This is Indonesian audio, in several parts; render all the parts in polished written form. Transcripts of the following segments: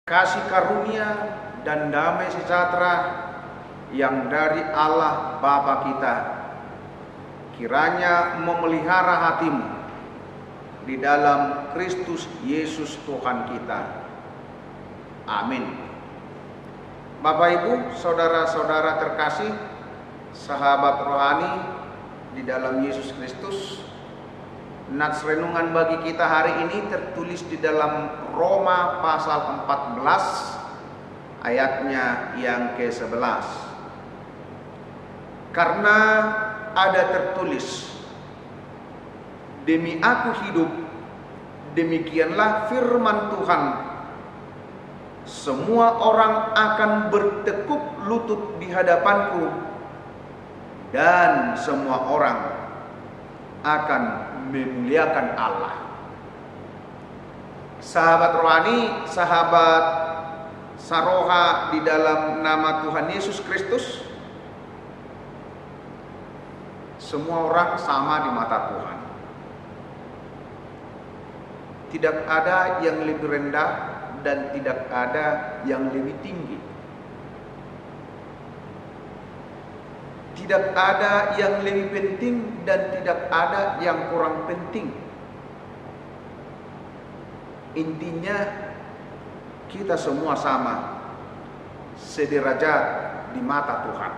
Kasih karunia dan damai sejahtera yang dari Allah Bapa kita kiranya memelihara hatimu di dalam Kristus Yesus Tuhan kita. Amin. Bapak Ibu, saudara-saudara terkasih, sahabat rohani di dalam Yesus Kristus, nats renungan bagi kita hari ini tertulis di dalam Roma pasal 14 ayatnya yang ke-11. Karena ada tertulis, demi aku hidup, demikianlah firman Tuhan, semua orang akan bertekuk lutut di hadapanku, dan semua orang akan memuliakan Allah. Sahabat rohani, sahabat saroha di dalam nama Tuhan Yesus Kristus, semua orang sama di mata Tuhan. Tidak ada yang lebih rendah dan tidak ada yang lebih tinggi. Tidak ada yang lebih penting dan tidak ada yang kurang penting. Intinya kita semua sama, sederajat di mata Tuhan.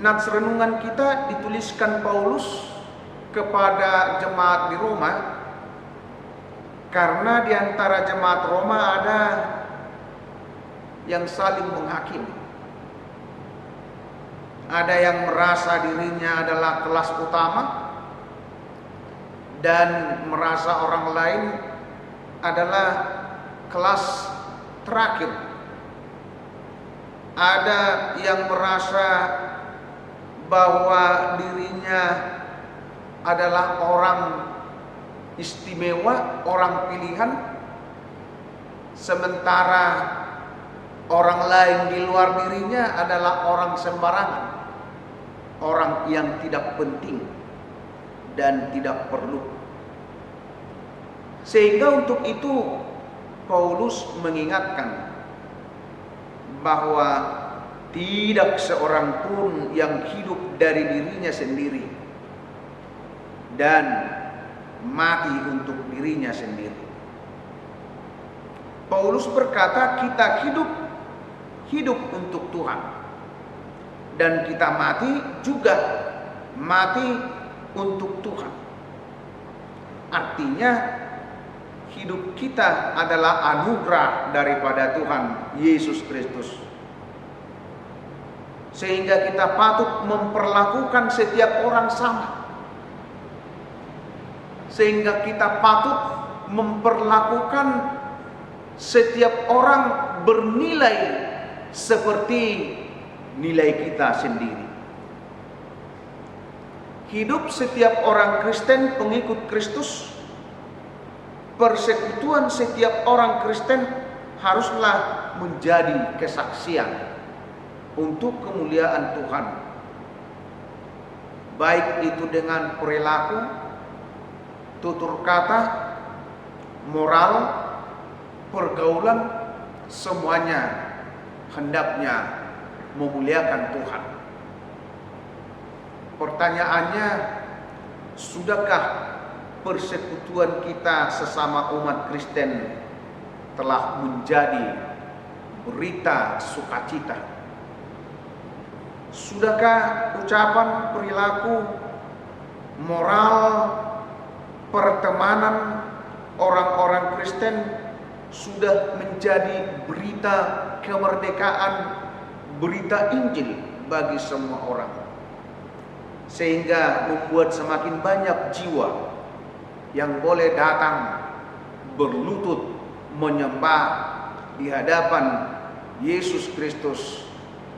Nats renungan kita dituliskan Paulus kepada jemaat di Roma, karena di antara jemaat Roma ada yang saling menghakimi. Ada yang merasa dirinya adalah kelas utama dan merasa orang lain adalah kelas terakhir. Ada yang merasa bahwa dirinya adalah orang istimewa, orang pilihan, sementara orang lain di luar dirinya adalah orang sembarangan, orang yang tidak penting dan tidak perlu. Sehingga untuk itu Paulus mengingatkan bahwa tidak seorang pun yang hidup dari dirinya sendiri dan mati untuk dirinya sendiri. Paulus berkata, kita hidup untuk Tuhan, dan kita mati untuk Tuhan. Artinya hidup kita adalah anugerah daripada Tuhan Yesus Kristus, sehingga kita patut memperlakukan setiap orang sama, sehingga kita patut memperlakukan setiap orang bernilai seperti nilai kita sendiri. Hidup setiap orang Kristen pengikut Kristus, persekutuan setiap orang Kristen haruslah menjadi kesaksian untuk kemuliaan Tuhan, baik itu dengan perilaku, tutur kata, moral, pergaulan, semuanya hendaknya memuliakan Tuhan. Pertanyaannya, sudahkah persekutuan kita sesama umat Kristen telah menjadi berita sukacita? Sudahkah ucapan, perilaku, moral, pertemanan orang-orang Kristen sudah menjadi berita kemerdekaan, berita Injil bagi semua orang, sehingga membuat semakin banyak jiwa yang boleh datang berlutut menyembah di hadapan Yesus Kristus,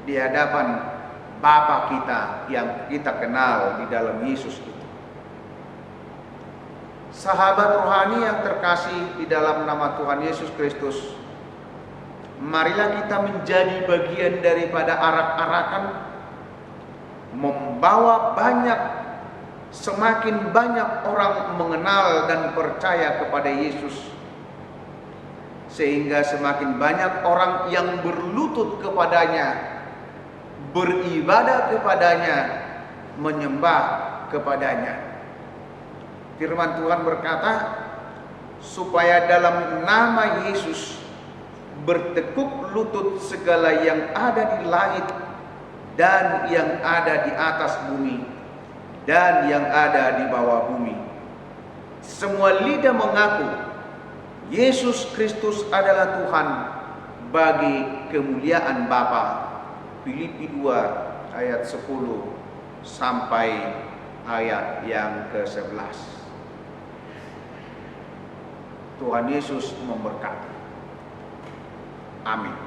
di hadapan Bapa kita yang kita kenal di dalam Yesus itu. Sahabat rohani yang terkasih di dalam nama Tuhan Yesus Kristus, marilah kita menjadi bagian daripada arak-arakan membawa semakin banyak orang mengenal dan percaya kepada Yesus, sehingga semakin banyak orang yang berlutut kepadanya, beribadah kepadanya, menyembah kepadanya. Firman Tuhan berkata, supaya dalam nama Yesus bertekuk lutut segala yang ada di langit dan yang ada di atas bumi dan yang ada di bawah bumi. Semua lidah mengaku Yesus Kristus adalah Tuhan bagi kemuliaan Bapa. Filipi 2 ayat 10 sampai ayat yang ke-11. Tuhan Yesus memberkati. Amin.